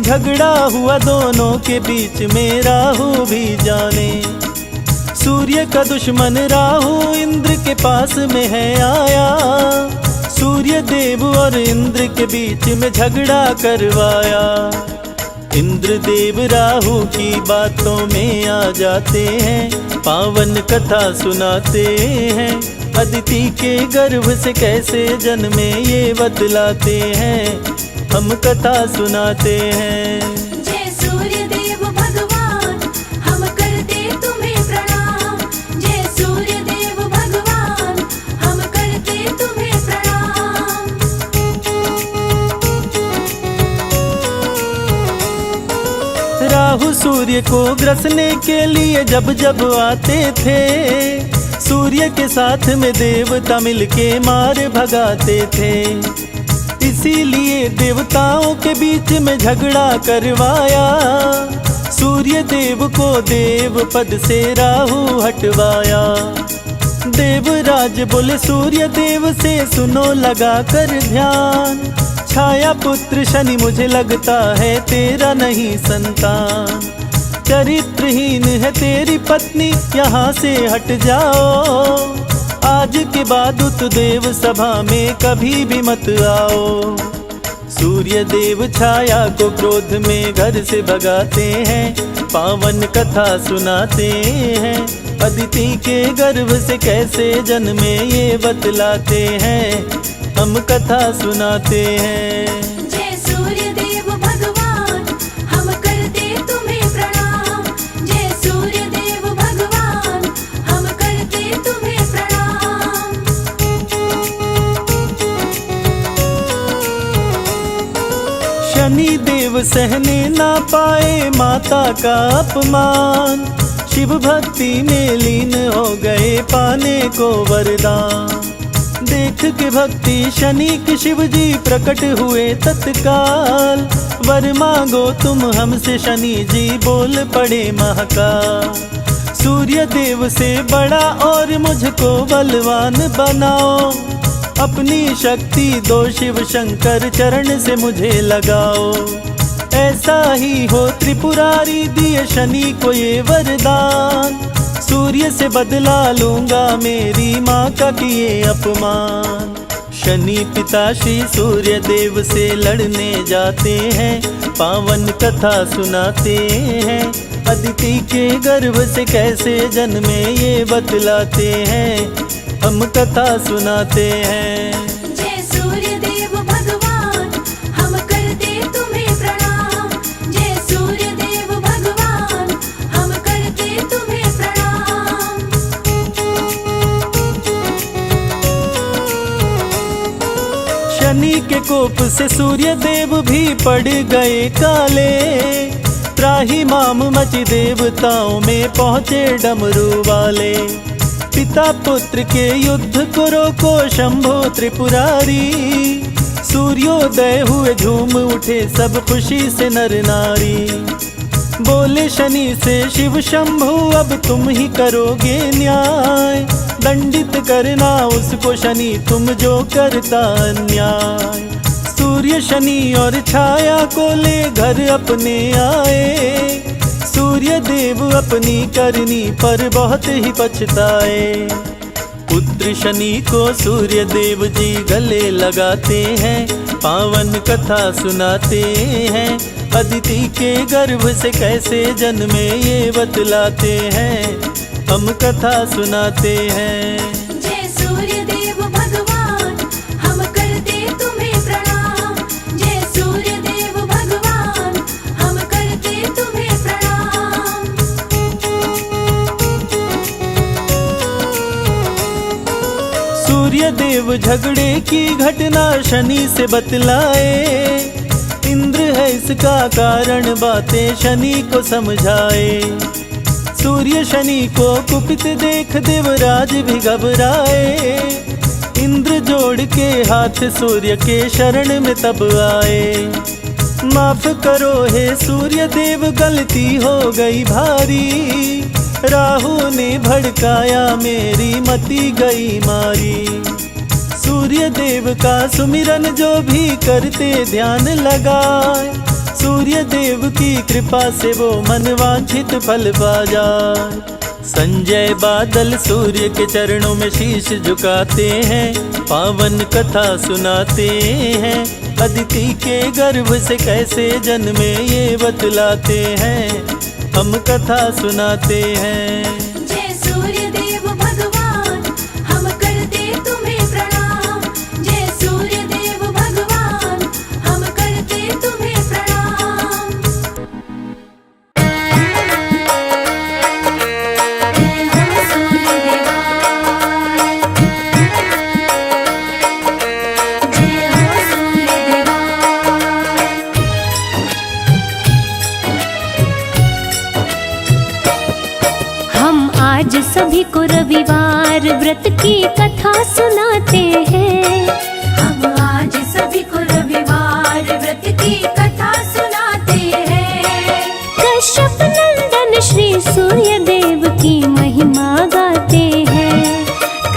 झगड़ा हुआ दोनों के बीच में, राहु भी जाने। सूर्य का दुश्मन राहु इंद्र के पास में है आया। सूर्य देव और इंद्र के बीच में झगड़ा करवाया। इंद्र देव राहु की बातों में आ जाते हैं, पावन कथा सुनाते हैं। अदिति के गर्भ से कैसे जन्मे ये बतलाते हैं, हम कथा सुनाते हैं। जय सूर्य देव भगवान, हम करते तुम्हें प्रणाम। जय सूर्य देव भगवान, हम करते तुम्हें प्रणाम। राहु सूर्य को ग्रसने के लिए जब जब आते थे, सूर्य के साथ में देवता मिलके मार भगाते थे। इसीलिए देवताओं के बीच में झगड़ा करवाया। सूर्य देव को देव पद से राहु हटवाया। देवराज बोले सूर्य देव से, सुनो लगा कर ध्यान। छाया पुत्र शनि मुझे लगता है तेरा नहीं संतान। चरित्रहीन है तेरी पत्नी, यहाँ से हट जाओ। आज के बाद उत देव सभा में कभी भी मत आओ। सूर्य देव छाया को क्रोध में घर से भगाते हैं, पावन कथा सुनाते हैं। अदिति के गर्भ से कैसे जन्मे ये बतलाते हैं, हम कथा सुनाते हैं। जय सूर्य देव भगवान, हम करते तुम्हें प्रणाम। जय सूर्य देव भगवान, हम करते तुम्हें प्रणाम। शनि देव सहने ना पाए माता का अपमान। शिव भक्ति में लीन हो गए, पाने को वरदान। देख के भक्ति शनि के शिव जी प्रकट हुए तत्काल। वर मांगो तुम हमसे शनि जी, बोल पड़े महाकाल। सूर्य देव से बड़ा और मुझको बलवान बनाओ। अपनी शक्ति दो शिव शंकर, चरण से मुझे लगाओ। ऐसा ही हो त्रिपुरारी, दिए शनि को ये वरदान। सूर्य से बदला लूंगा मेरी माँ का किए अपमान। शनि पिता श्री सूर्य देव से लड़ने जाते हैं, पावन कथा सुनाते हैं। अदिति के गर्भ से कैसे जन्मे ये बतलाते हैं, हम कथा सुनाते हैं। जय सूर्य देव भगवान, हम करते तुम्हें प्रणाम। जय सूर्य देव भगवान, हम करते तुम्हें प्रणाम। शनि के कोप से सूर्य देव भी पड़ गए काले। त्राही माम मची देवताओं में पहुँचे डमरू वाले। पिता पुत्र के युद्ध को रोको शंभो त्रिपुरारी। सूर्योदय हुए झूम उठे सब खुशी से नर नारी। बोले शनि से शिव शंभु, अब तुम ही करोगे न्याय। दंडित करना उसको शनि, तुम जो करता अन्याय। सूर्य शनि और छाया को ले घर अपने आए। सूर्य देव अपनी करनी पर बहुत ही पछताए। पुत्र शनि को सूर्य देव जी गले लगाते हैं, पावन कथा सुनाते हैं। अदिति के गर्भ से कैसे जन्मे ये बतलाते हैं, हम कथा सुनाते हैं। जय सूर्य देव भगवान, हम करते तुम्हें प्रणाम। जय सूर्य देव भगवान, हम करते तुम्हें प्रणाम। सूर्य देव झगड़े की घटना शनि से बतलाए। इंद्र है इसका कारण, बातें शनि को समझाए। सूर्य शनि को कुपित देख देवराज भी घबराए। इंद्र जोड़ के हाथ सूर्य के शरण में तब आए। माफ करो हे सूर्य देव, गलती हो गई भारी। राहु ने भड़काया, मेरी मति गई मारी। सूर्य देव का सुमिरन जो भी करते ध्यान लगाए, सूर्य देव की कृपा से वो मनवांछित फल पा जाए। संजय बादल सूर्य के चरणों में शीश झुकाते हैं, पावन कथा सुनाते हैं। अदिति के गर्भ से कैसे जन्मे ये बतलाते हैं, हम कथा सुनाते हैं। जय सूर्य देव भगवान, हम करते तुम्हें प्रणाम। जय सूर्य देव भगवान, हम करते तुम्हें प्रणाम। जय हो सूर्य देवा, जय हो सूर्य देवा। हम आज सभी को रविवार व्रत की कथा सुनाते हैं। हम आज सभी को रविवार व्रत की कथा सुनाते हैं। कश्यप नंदन श्री सूर्य देव की महिमा गाते हैं।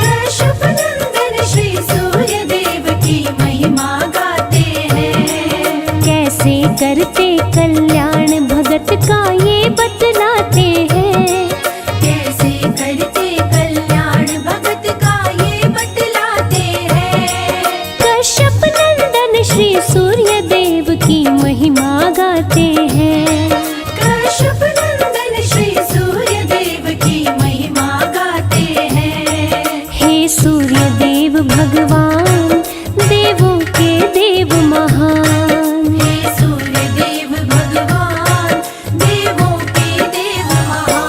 कश्यप नंदन श्री सूर्य देव की महिमा गाते हैं। कैसे करते कल्याण भगत का ये बतलाते हैं। कैसे करते कल्याण भगत का ये बतलाते हैं। कश्यप नंदन श्री सूर्य देव की महिमा गाते हैं। कश्यप नंदन श्री सूर्य देव की महिमा गाते हैं। हे सूर्य देव भगवान, देवों के देव महान। हे सूर्य देव भगवान, देवों के देव महान।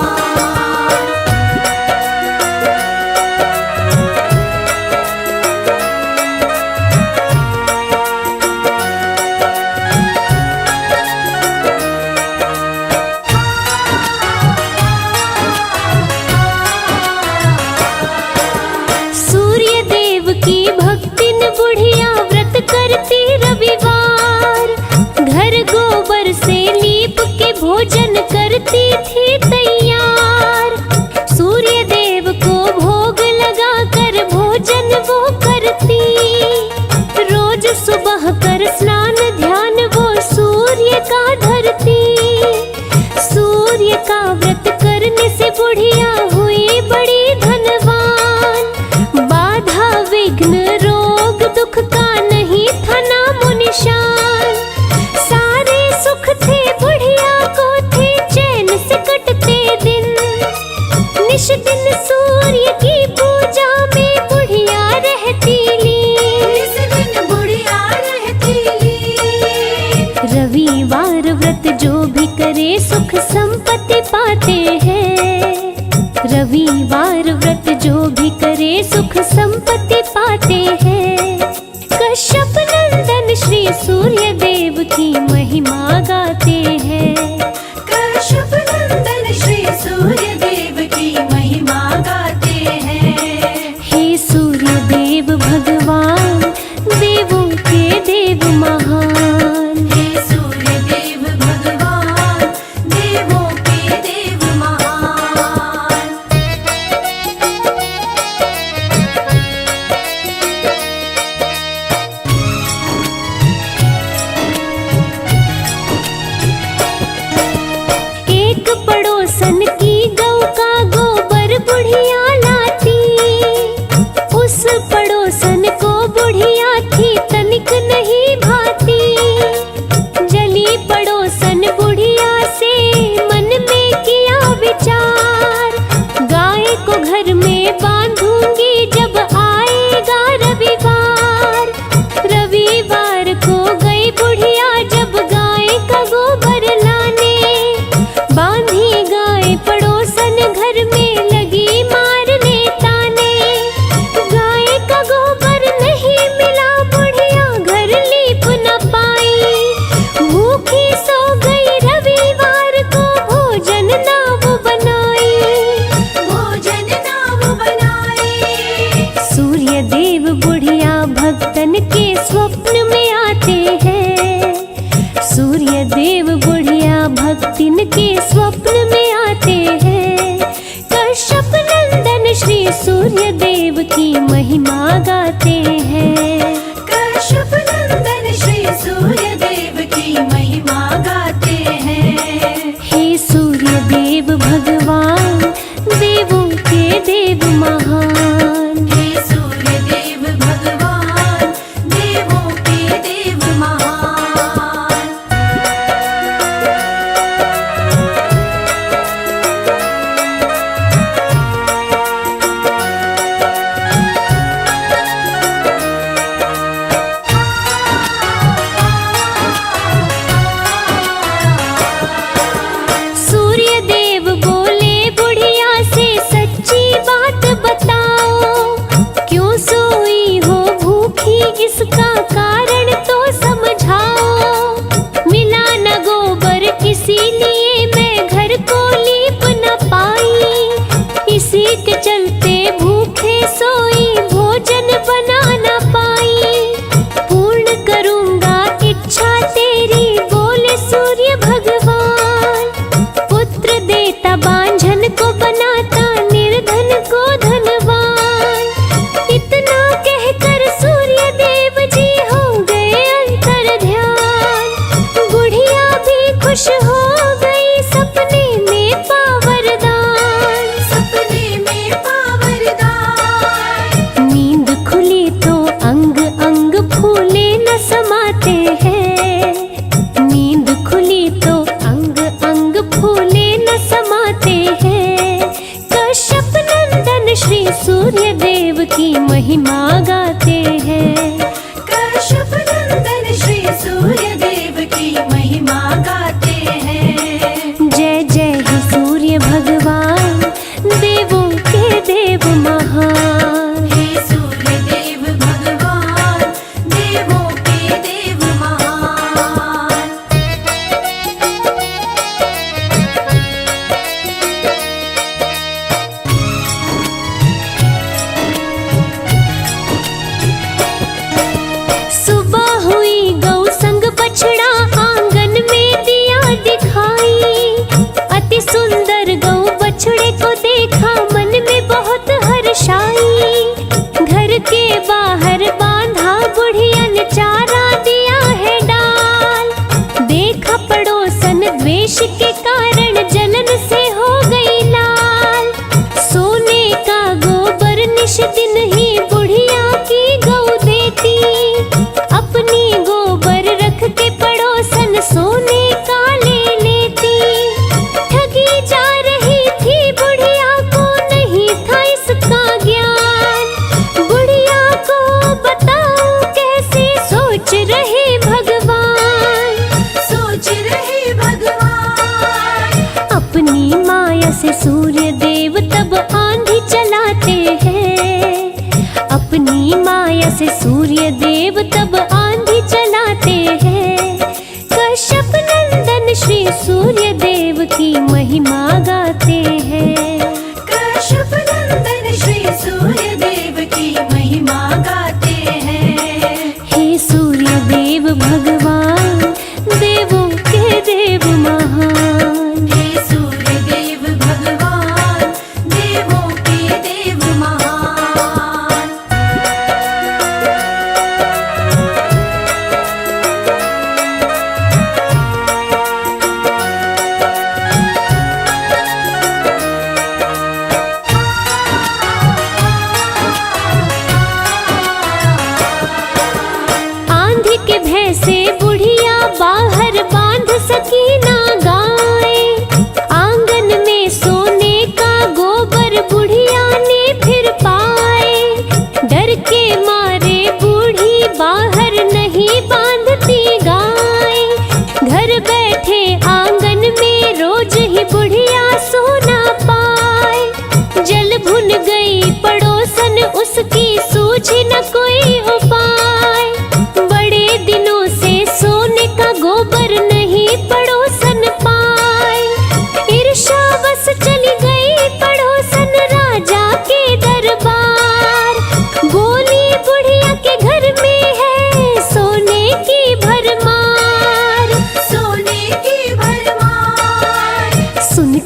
सूर्य देव की भक्ति न बुढ़िया व्रत करती रविवार। घर गोबर से लीप के भोजन करती थी तैयार। सूर्य देव को भोग लगा कर भोजन वो करती। रोज सुबह कर स्नान ध्यान वो सूर्य का धरती। सूर्य का व्रत करने से बुढ़िया हुई बड़ी धनवान। बाधा विघ्न रोग दुख का नहीं था नामो निशान। सारे सुख थे बुढ़िया को, थे चैन से कटते दिन। निश दिन सूर्य की पूजा में बुढ़िया रहती लीन। इस दिन बुढ़िया रहती लीन। रविवार व्रत जो भी करे सुख संपत्ति पाते हैं। रविवार व्रत जो भी करे सुख संपत्ति पाते हैं। कश्यप नंदन श्री सूर्य देव की महिमा गाते हैं। कश्यप नंदन श्री सूर्य देव की महिमा गाते हैं। हे सूर्य देव भगवान, देवों के देव महान। हे सूर्य देव भगवान, देवों के देव महान। सूर्य देव बुढ़िया भक्तिन के स्वप्न में आते हैं। कश्यप नंदन श्री सूर्य देव की महिमा गाते हैं। कश्यप नंदन श्री सूर्य देव की महिमा गाते हैं। हे सूर्य देव भगवान देवों के देव महान। हे सूर्य देव भगवान देवों के देव महान। सूर्य देव बोले बुढ़िया से सच्ची बात बताओ, क्यों सोई हो भूखी इसका कारण तो समझाओ। मिला न गोबर इसीलिए मैं घर को लीप न पाई, इसी के चलते भूखे सोई भोजन बना न पाई। पूर्ण करूंगा इच्छा तेरी बोले सूर्य भगवान। पुत्र देता बांझन को बनाता निर्धन को धनवान। इतना कहकर सूर्य देव जी हो गए अंतर ध्यान। बुढ़िया भी खुश हो गई सपने में पावरदान। सपने में पावरदान। नींद खुली तो अंग अंग फूले न समाते हैं। नींद खुली तो अंग अंग फूले न समाते हैं। कश्यप नंदन श्री सूर्य देव की महिमा गाते हैं। कश्यप नंदन श्री सूर्य देव की महिमा गाते हैं। जय जय हे सूर्य भगवान देवों के देव महान। हे सूर्य देव भगवान देवों के देव महान। सुबह हुई गौ संग बछड़ा आंगन में दिया दिखाई। अति सुंदर गौ बछड़े को देखा मन में बहुत हर्षाई। घर के बाहर बांधा बुढ़िया ने चारा दिया है डाल। देखा पड़ोसन द्वेष के कारण जलन से हो गई लाल। सोने का गोबर निश दिन ही बुढ़िया की गौ देती। अपनी गोबर रख के पड़ोसन सोने का ले लेती। ठगी जा रही थी बुढ़िया को नहीं था इसका ज्ञान। बुढ़िया को बताओ कैसे सोच रहे भगवान। सोच रहे भगवान। अपनी माया से सूर्य देव तब आंधी चलाते हैं। अपनी माया से सूर्य देव तब आंधी चलाते हैं। कश्यप नंदन श्री सूर्य देव की महिमा गाते हैं। कश्यप नंदन श्री सूर्य देव की महिमा गाते हैं। हे सूर्य देव भगवान देवों के देव महान। हे सूर्य देव भगवान देवों के देव महान।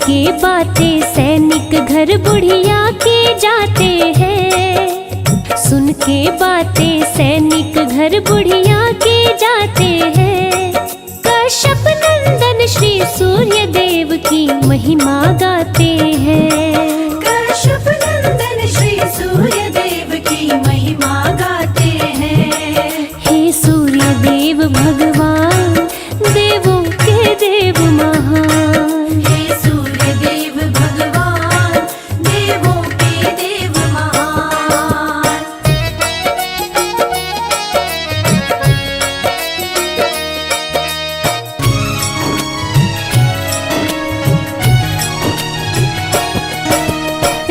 के बातें सैनिक घर बुढ़िया के जाते हैं। सुन के बातें सैनिक घर बुढ़िया के जाते हैं। कश्यप नंदन श्री सूर्य देव की महिमा गाते हैं। कश्यप नंदन श्री सूर्य देव की महिमा गाते हैं। हे सूर्य देव भगवान, देवों के देव महान। हे सूर्य देव भगवान, देवों के देव महान।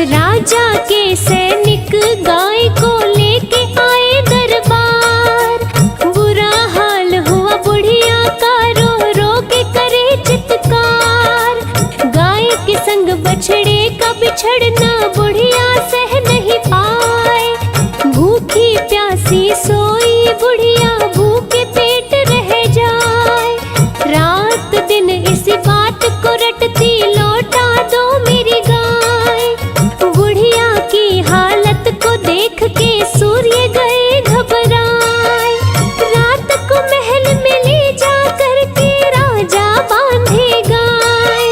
राजा के सैनिक गाय को लेके आए दरबार। बुरा हाल हुआ बुढ़िया का, रो रो के करे चित्कार। गाय के संग बछड़े का बिछड़ना बुढ़िया सह नहीं पाए। भूखी प्यासी सोई बुढ़िया, भूखे पेट रह जाए। रात दिन इसी बात को रटती, लौटा दो मेरी गाय। बुढ़िया की हालत को देख के सूर्य गए घबराए। रात को महल में ले जा करके राजा बांधे गाय।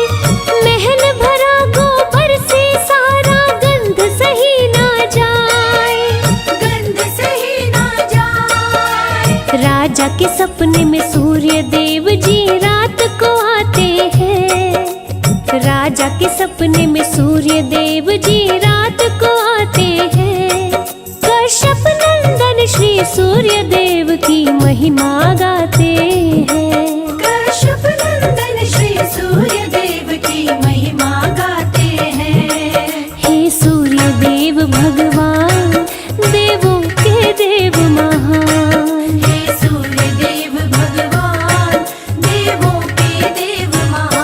महल भरा गोबर से सारा, गंध सही ना जाए, गंध सही ना जाए। राजा के सपने में सूर्य देव जी रात को आते हैं। राजा के सपने में सूर्य देव जी रात को आते हैं। कश्यप नंदन श्री सूर्य देव की महिमा गाते हैं। कश्यप नंदन श्री सूर्य देव की महिमा गाते हैं। हे सूर्य देव भगवान, देवों के देव महान। हे सूर्य देव भगवान, देवों के देव महान।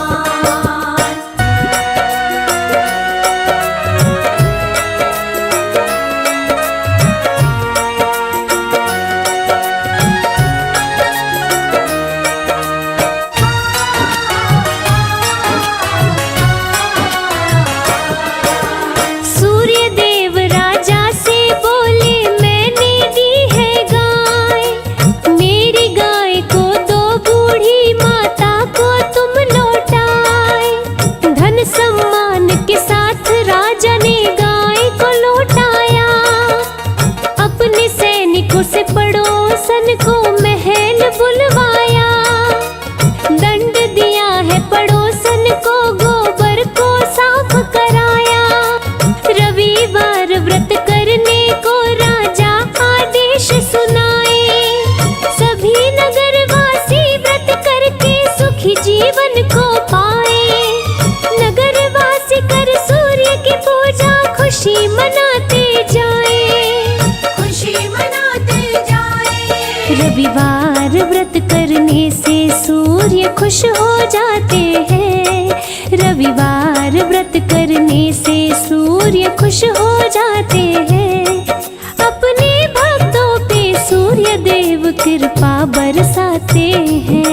सूर्य देव राजा से बोले, मैंने दी है गाय। मेरी गाय को दो, बूढ़ी माता को तुम लौटाए। धन सम्मान के साथ राजा ने गाय को लौटाया। अपने सैनिकों से पड़ोसन को महल बुलवाया। दंड दिया है पड़ोसन को, गोबर को साफ कराया। रविवार व्रत करने को राजा आदेश सुनाए। सभी नगरवासी व्रत करके सुखी जीवन को पाए। नगरवासी कर सूर्य की पूजा, खुशी मनाते जाए, खुशी मनाते जाए। रविवार व्रत करने से सूर्य खुश हो जाते हैं। रविवार व्रत करने से सूर्य खुश हो जाते हैं। अपने भक्तों पे सूर्य देव कृपा बरसाते हैं।